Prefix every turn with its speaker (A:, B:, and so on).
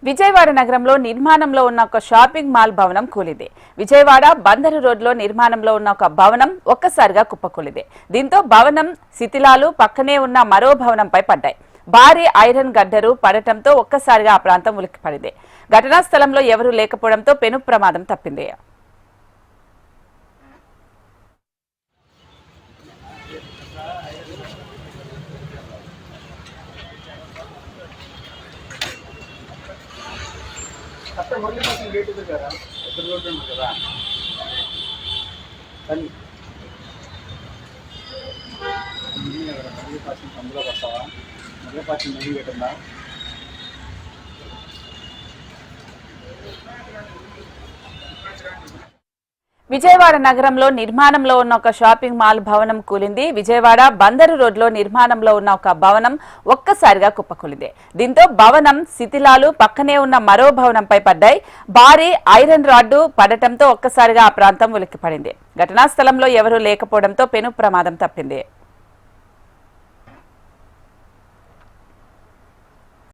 A: విజయవాడ నగరంలో నిర్మాణంలో ఉన్న ఒక షాపింగ్ మాల్ భవనం కూలింది. విజయవాడ బందరు రోడ్లో నిర్మాణంలో ఉన్న ఒక భవనం ఒక్కసారిగా కుప్పకూలింది. దీంతో భవనం శిథిలాలు పక్కనే ఉన్న మరో భవనంపై పడ్డాయి. భారీ ఐరన్ గడ్డరు పడటంతో ఒక్కసారిగా ఆ ప్రాంతం ఉలిక్కిపడింది. ఘటనా స్థలంలో ఎవరూ లేకపోవడంతో పెను ప్రమాదం తప్పింది.
B: అక్కడ మురళీ పాసం గేట్ ఉంది కదా, ఎదురు రోడ్డు ఉంది కదా, కానీ మురళీ పాసం అందులో వస్తావా? మురళీ పాసం మెయిన్ గేట్ ఉందా?
A: విజయవాడ నగరంలో నిర్మాణంలో ఉన్న ఒక షాపింగ్ మాల్ భవనం కూలింది. విజయవాడ బందరు రోడ్లో నిర్మాణంలో ఉన్న ఒక భవనం ఒక్కసారిగా కుప్పకూలింది. దీంతో భవనం శిథిలాలు పక్కనే ఉన్న మరో భవనంపై పడ్డాయి. భారీ ఐరన్ రాడ్డు పడటంతో ఒక్కసారిగా ఆ ప్రాంతం ఉలిక్కిపడింది. ఘటనా స్థలంలో ఎవరూ లేకపోవడంతో పెను ప్రమాదం తప్పింది.